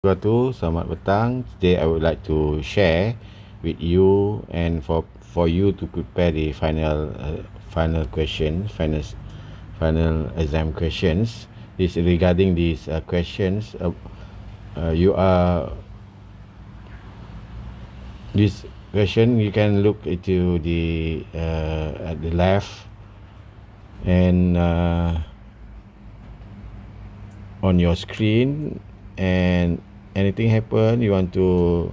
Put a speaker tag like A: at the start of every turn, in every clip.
A: Selamat petang. Today I would like to share with you and for you to prepare the final question, final exam questions. This regarding these questions. You are this question. You can look into the at the left and on your screen, and anything happen you want to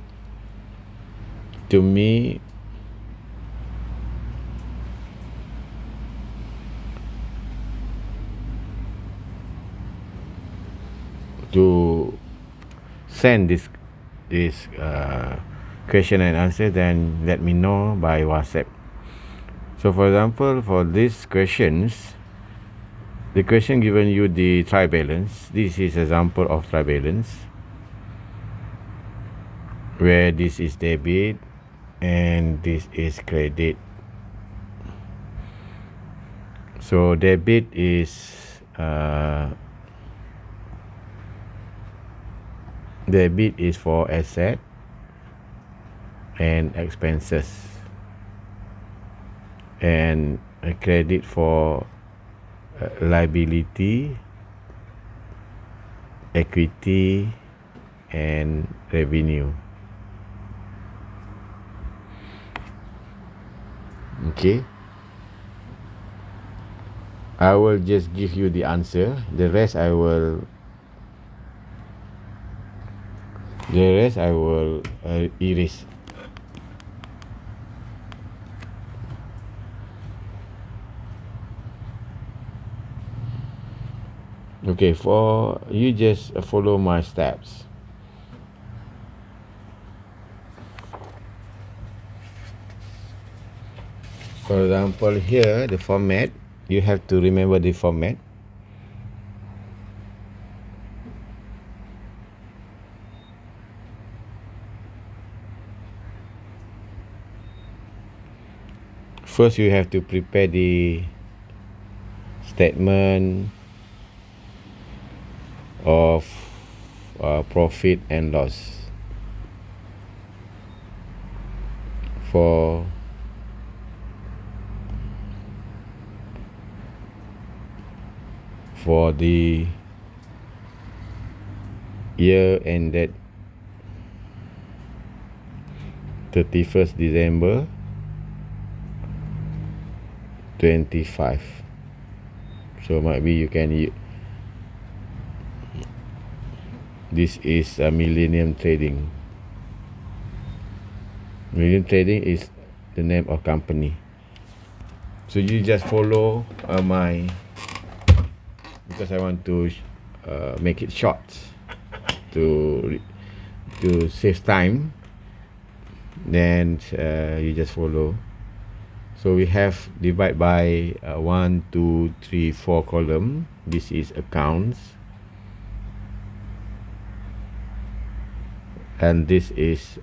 A: me to send this question and answer, then let me know by WhatsApp. So for example, for these questions, the question given you the tribalance. This is example of tribalance where this is debit and this is credit. So debit is for asset and expenses, and a credit for liability, equity, and revenue. Okay, I will just give you the answer. The rest I will erase. Okay, for you just follow my steps. For example, here the format, you have to remember the format. First, you have to prepare the statement of profit and loss for the year ended 31st December 25. So might be you can this is Millennium Trading. Millennium Trading is the name of company. So you just follow my, because I want to make it short to save time. Then you just follow. So we have divide by 1, 2, 3, 4 column. This is accounts, and this is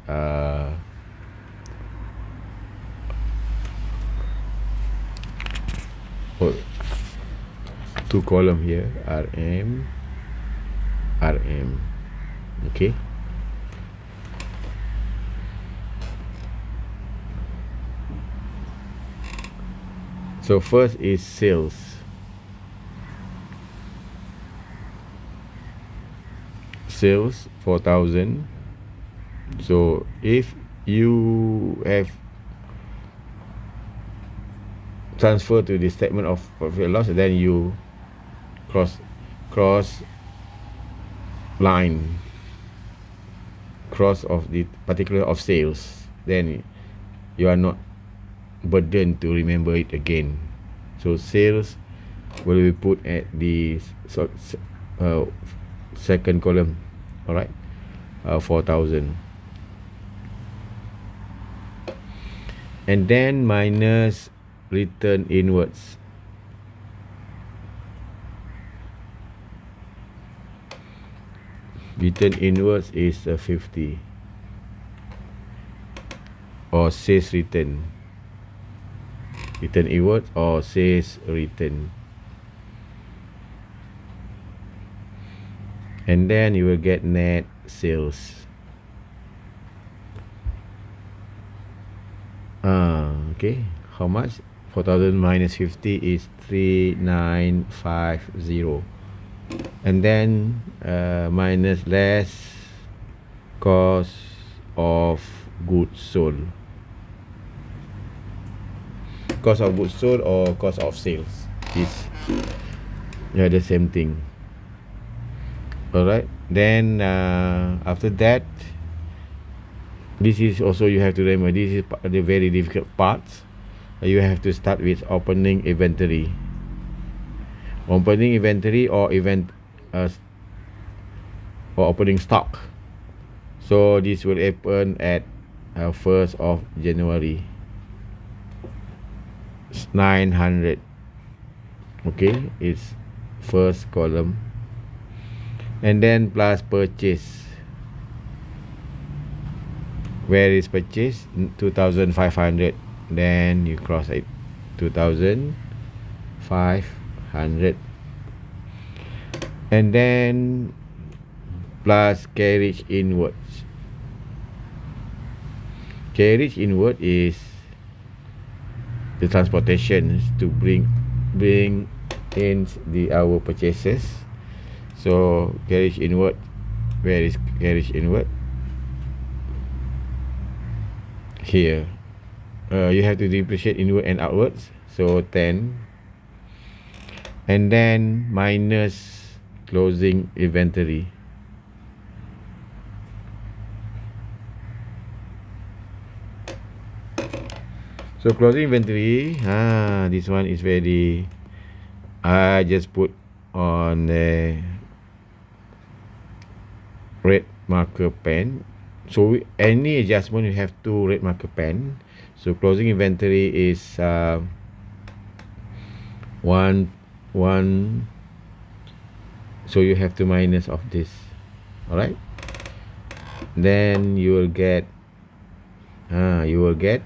A: two column here, RM. Okay, so first is sales. Sales 4,000. So if you have transfer to the statement of profit and loss, then you cross line, cross of the particular of sales, then you are not burdened to remember it again. So sales will be put at the second column. All right, 4,000, and then minus return inwards. Return inwards is 50, or sales return. Return inwards or sales return. And then you will get net sales. Okay, how much? 4,000 minus 50 is 3950, and then minus less cost of goods sold. Cost of goods sold or cost of sales is the same thing. Alright, then after that, this is also, you have to remember, this is the very difficult part. You have to start with opening inventory. Opening inventory or opening stock. So this will happen at 1st of January. 900. Okay, it's first column. And then plus purchase. Where is purchase? 2,500. Then you cross it. 2,500. And then plus carriage inwards. Carriage inward is the transportation to bring in our purchases. So carriage inward, where is carriage inward? Here. You have to depreciate inward and outwards, so 10, and then minus closing inventory. So closing inventory, this one is very, I just put on a red marker pen. So any adjustment, you have two red marker pen. So closing inventory is one. So you have to minus of this. Alright. Then you will get 2210.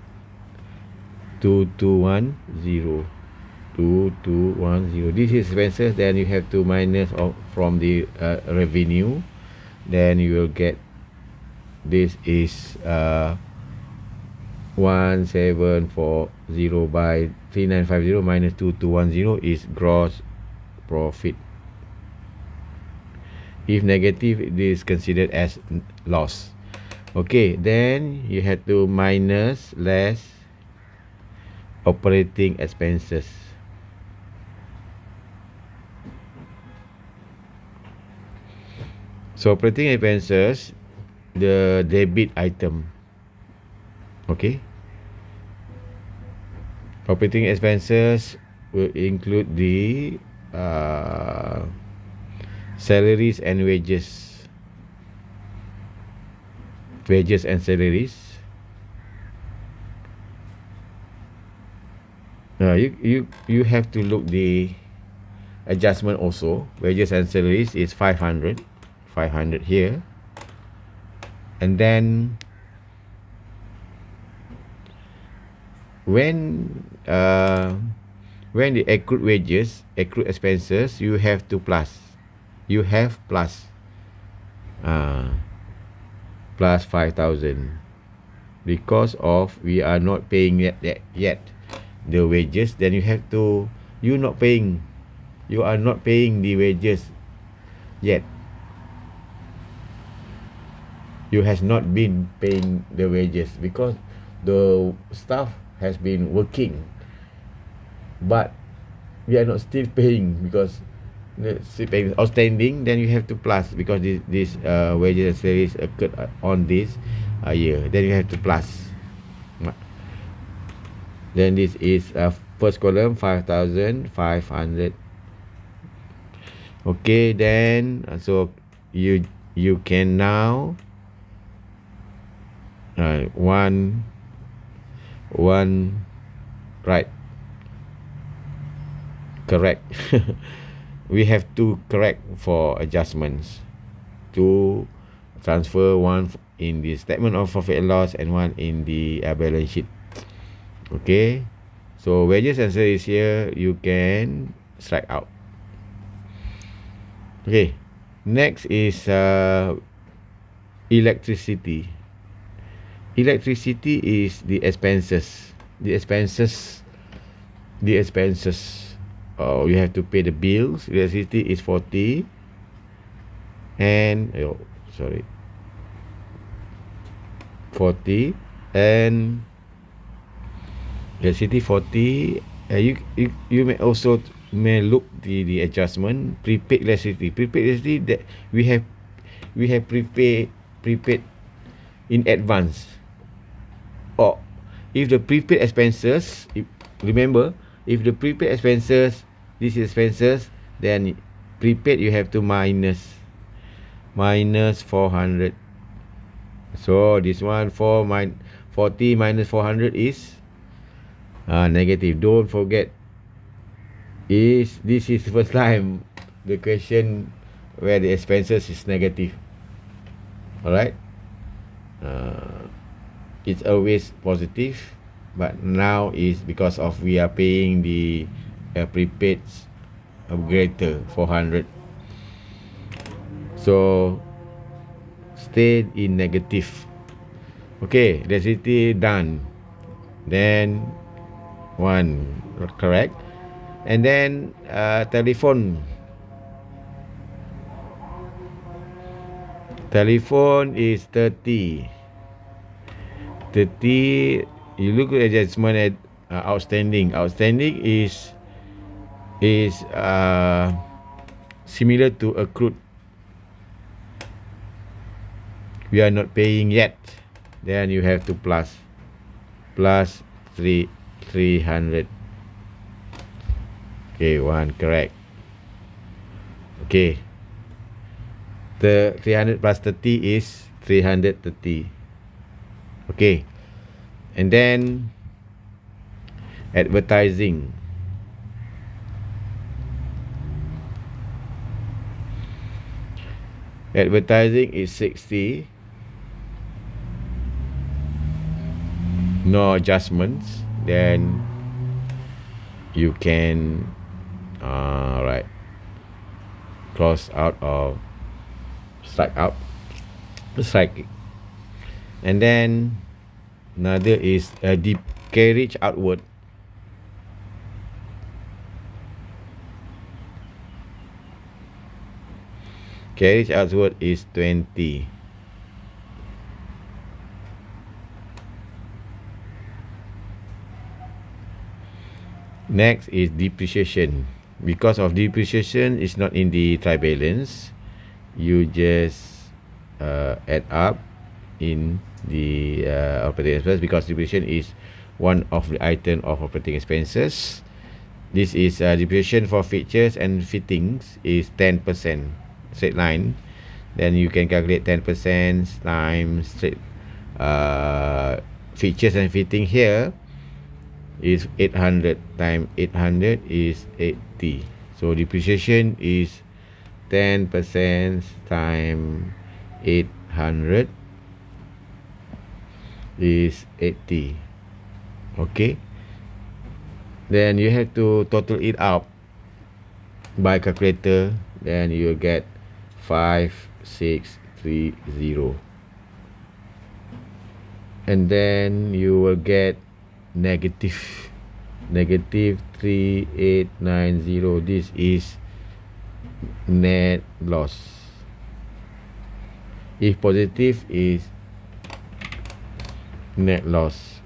A: 2210. This is expenses. Then you have to minus from the revenue. Then you will get, this is 1740 by 3950 minus 2210 is gross profit. If negative, it is considered as loss. Okay, then you have to minus less operating expenses. So operating expenses, the debit item. Okay, operating expenses will include the salaries and wages and salaries. You have to look the adjustment also. Wages and salaries is 500 here, and then when the accrued wages, accrued expenses, you have to plus. You have plus 5,000 because of we are not paying yet the wages. Then you have to, you are not paying the wages yet. You has not been paying the wages because the staff has been working, but we are not still paying because still paying outstanding. Then you have to plus because this wages and salaries occurred on this year. Then you have to plus. Then this is first column 5,500. Okay, then so you can now one right, correct. We have to correct for adjustments, to transfer one in the statement of profit and loss and one in the balance sheet. Okay, so wages and salaries here you can strike out. Okay, next is electricity. Electricity is the expenses. Oh, you have to pay the bills. Electricity is 40. And 40. And electricity 40. You may also look the adjustment. Prepaid electricity. That we have prepaid in advance. Or if the prepaid expenses, remember, if the prepaid expenses, this is expenses, then prepaid you have to minus 400. So this one 40 minus 400 is negative. Don't forget, this is first time the question where the expenses is negative. Alright, it's always positive, but now is because of we are paying the prepaid greater 400, so stay in negative. Okay, electricity done. Then one correct. And then telephone is 30. You look at adjustment at outstanding is similar to accrued. We are not paying yet, then you have to plus 300. Okay, one correct. Okay, the 300 plus 30 is 330. Okay, and then advertising. Advertising is 60. No adjustments, then you can cross out or strike out. And then another is the carriage outward. Carriage outward is 20. Next is depreciation. Because of depreciation is not in the trial balance, you just add up in the operating expense, because depreciation is one of the item of operating expenses. This is depreciation for fixtures and fittings is 10% straight line. Then you can calculate 10% times straight fixtures and fitting here is 800 times 800 is 80. So depreciation is 10% times 800 is 80. Okay, then you have to total it up by calculator, then you will get 5630, and then you will get negative 3890. This is net loss. If positive is net loss.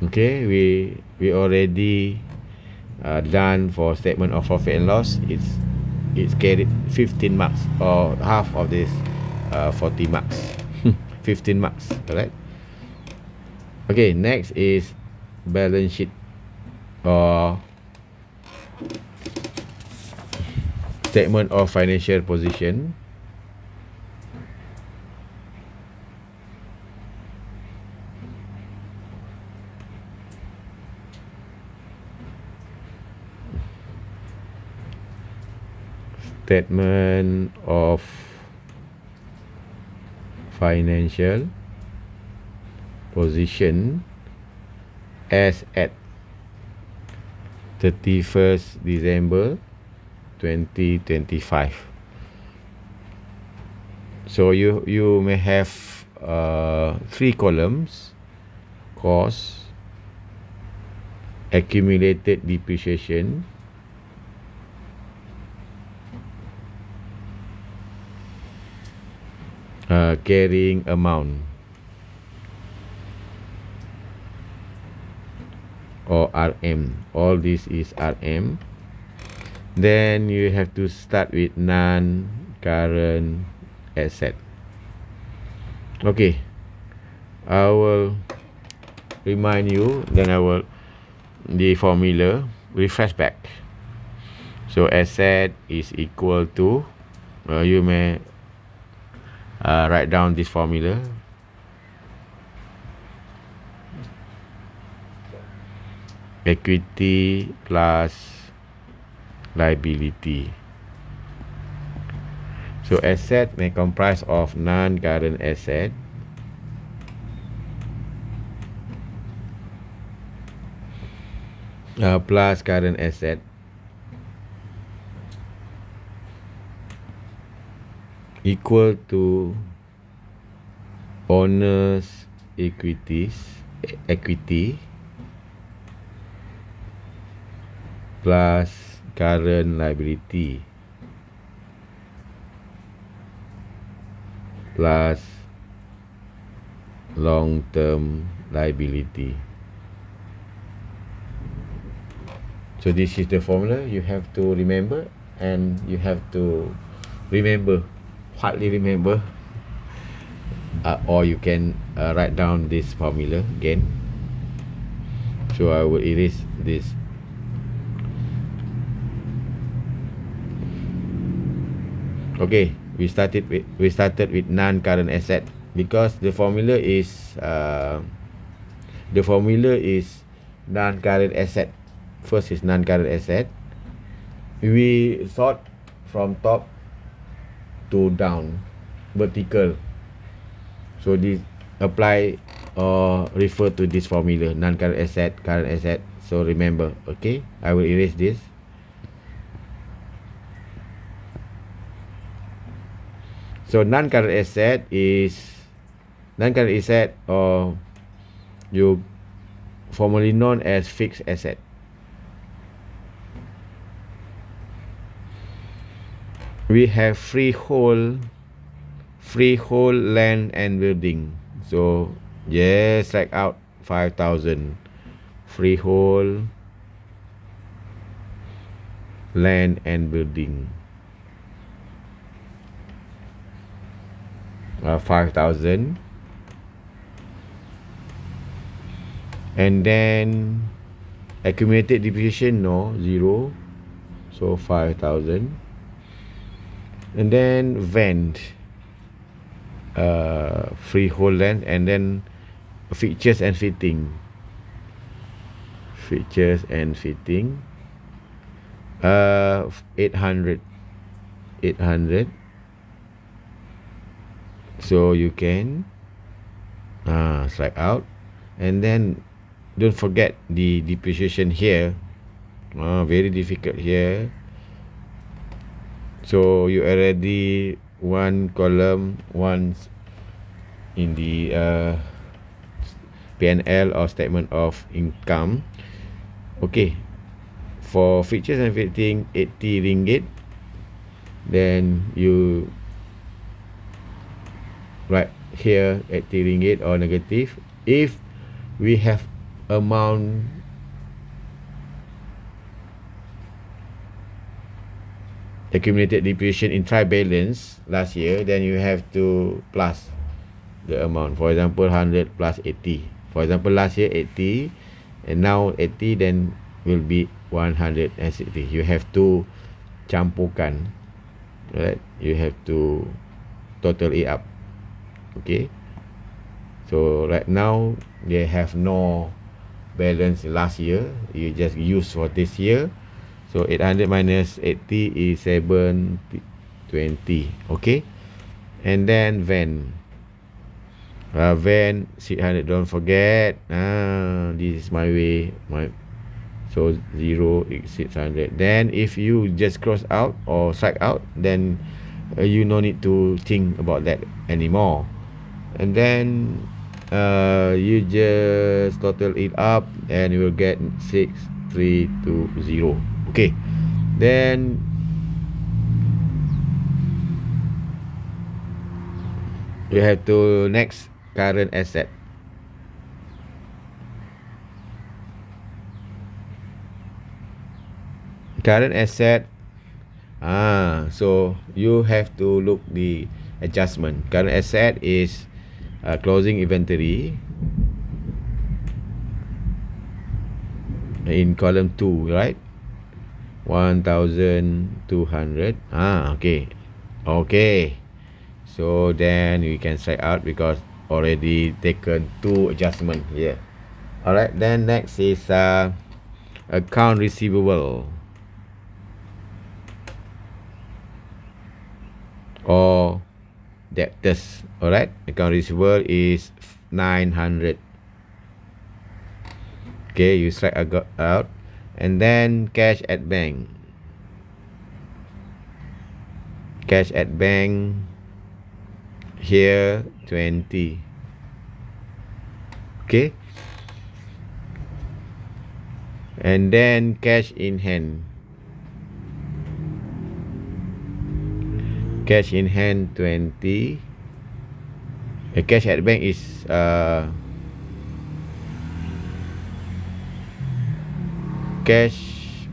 A: Okay, we already done for statement of profit and loss. It's carried 15 marks, or half of this 40 marks. 15 marks, correct? Okay, next is balance sheet or statement of financial position. Statement of financial position as at 31st December 2025. So you may have 3 columns: cost, accumulated depreciation, carrying amount, or RM. All this is RM. Then you have to start with non-current asset. Okay, I will remind you, then I will the formula refresh back. So asset is equal to, you may write down this formula. Equity plus liability. So asset may comprise of non-current asset plus current asset equal to owner's equity plus current liability plus long-term liability. So this is the formula you have to remember, and you have to remember, hardly remember, or you can write down this formula again. So I will erase this. Okay, we started with non-current asset, because the formula is non-current asset. First is non-current asset. We sort from top to down, vertical. So this apply or refer to this formula, non-current asset, current asset. So remember. Okay, I will erase this. So non-current asset, or you formerly known as fixed asset. We have freehold land and building. So just write out 5,000 freehold land and building. 5,000, and then accumulated depreciation, no, 0, so 5,000, and then vent, freehold land, and then fixtures and fitting, 800. So you can strike out, and then don't forget the depreciation here. Very difficult here. So you already one column once in the P&L or statement of income. Okay, for fixtures and fitting, 80 ringgit. Then you right here 80 ringgit or negative. If we have amount accumulated depreciation in trial balance last year, then you have to plus the amount. For example, 100 plus 80. For example, last year 80 and now 80, then will be 160. You have to campurkan, right? You have to total it up. Okay, so right now they have no balance last year, you just use for this year. So 800 minus 80 is 720. Okay, and then van 600. Don't forget, this is my way, So 0 exceeds 100. Then if you just cross out or strike out, then you no need to think about that anymore. And then you just total it up and you will get 6320. Okay, then you have to next current asset. Current asset, so you have to look the adjustment. Current asset is closing inventory in column 2, right? 1200. Okay, so then we can strike out because already taken 2 adjustment here. Alright, then next is account receivable or debtors. Alright, account receivable is 900. Okay, you strike out. And then cash at bank. Cash at bank here 20. Okay, and then cash in hand. Cash in hand 20. Cash at bank is cash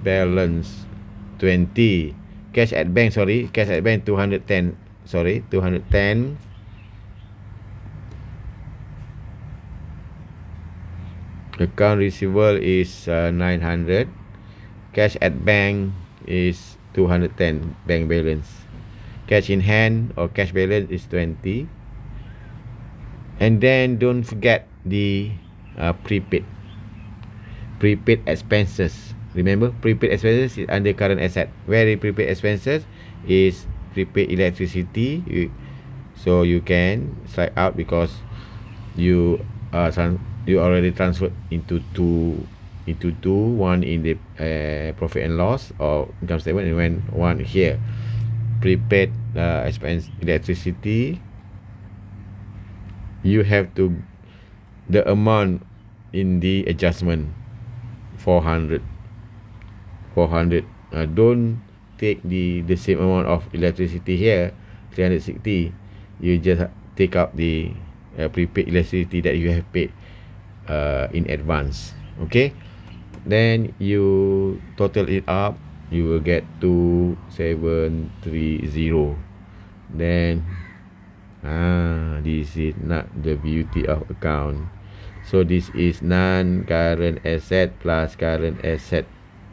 A: balance 20. Cash at bank, sorry, cash at bank 210. Sorry, 210. Account receivable is 900. Cash at bank is 210 bank balance. Cash in hand or cash balance is 20. And then don't forget the prepaid expenses. Remember, prepaid expenses is under current asset. Where the prepaid expenses is prepaid electricity. So you can strike out because you already transferred into two, one in the profit and loss or income statement, and one here. Prepaid expense electricity, you have to the amount in the adjustment 400. Don't take the same amount of electricity here 360. You just take up the prepaid electricity that you have paid in advance. Okay, then you total it up, you will get 2730. Then this is not the beauty of account. So this is non-current asset plus current asset,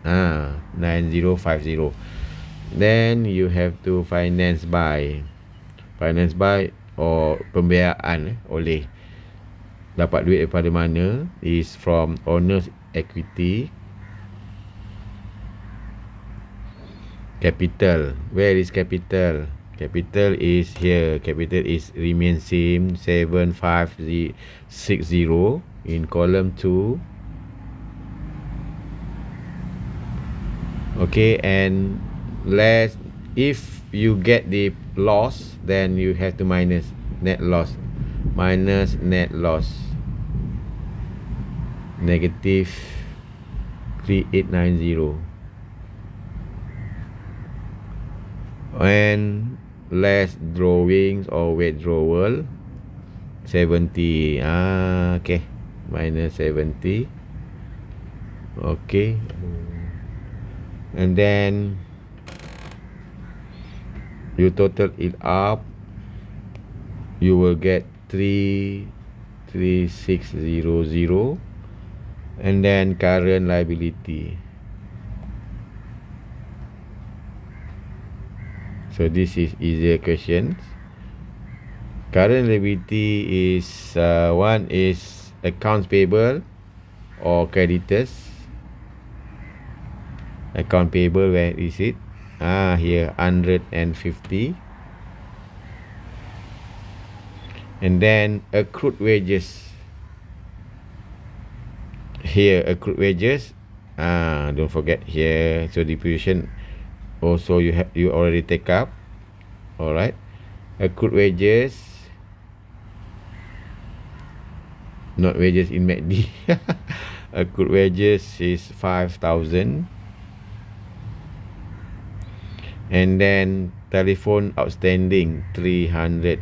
A: 9050. Then you have to finance by or pembiayaan oleh. Dapat duit daripada mana is from owner's equity. Capital, where is capital? Capital is here. Capital is remain same 7560 in column 2. Okay, and less, if you get the loss, then you have to minus net loss. Minus net loss, negative 3890. And less drawings or withdrawal 70. Okay, minus 70. Okay, and then you total it up, you will get 33600. and then current liability. So this is easier questions. Current liability is one is accounts payable or creditors. Account payable, where is it? Here 150. And then accrued wages. Here accrued wages Don't forget here. So depreciation also you already take up. All right. Accrued wages, not wages in MACD. Accrued wages is 5,000. And then telephone outstanding 300.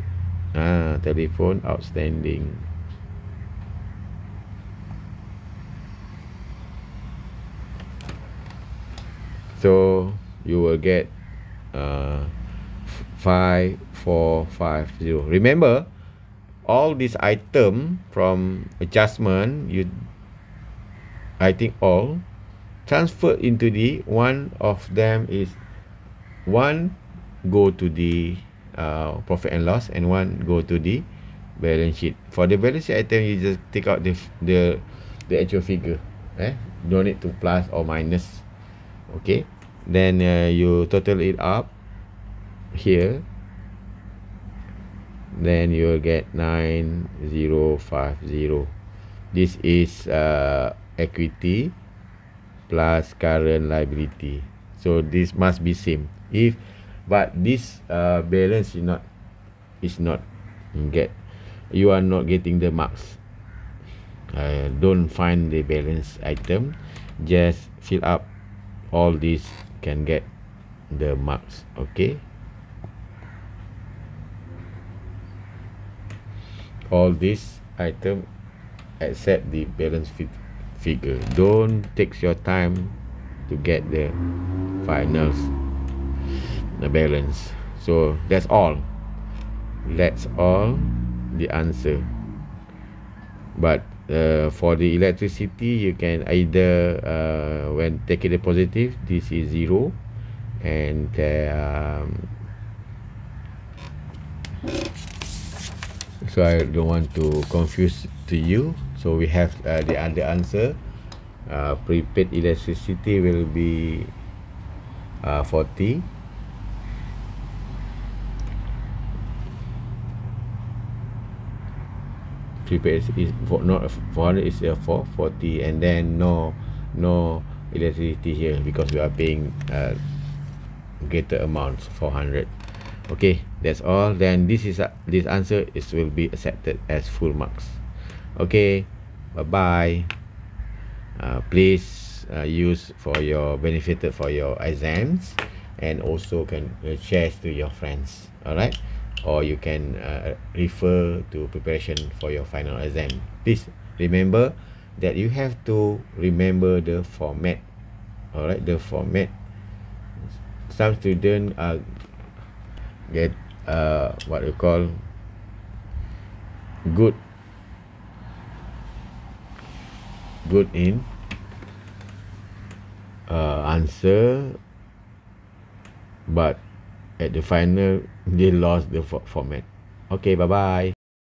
A: Telephone outstanding. So you will get 5450. Remember, all these item from adjustment, I think all transfer into the one of them is one go to the profit and loss, and one go to the balance sheet. For the balance sheet item, you just take out the actual figure. Don't need to plus or minus. Okay, then you total it up here, then you will get 9050. This is equity plus current liability, so this must be same. But this balance is not get, you are not getting the marks. Don't find the balance item, just fill up all these, can get the marks. Okay, all this item except the balance figure. Don't take your time to get the finals, the balance. So that's all the answer. But for the electricity, you can either when taking the positive, this is 0, and so I don't want to confuse to you. So we have the other answer. Prepaid electricity will be 40. Prepaid is for, not 400 is 440, and then no electricity here because we are paying greater amounts, 400. Okay, that's all. Then this answer will be accepted as full marks. Okay, bye bye. Please use for your benefit for your exams, and also can share to your friends. All right, or you can refer to preparation for your final exam. Please remember that you have to remember the format. All right, the format. Some students get what you call good in answer, but at the final they lost the format. Okay, bye bye.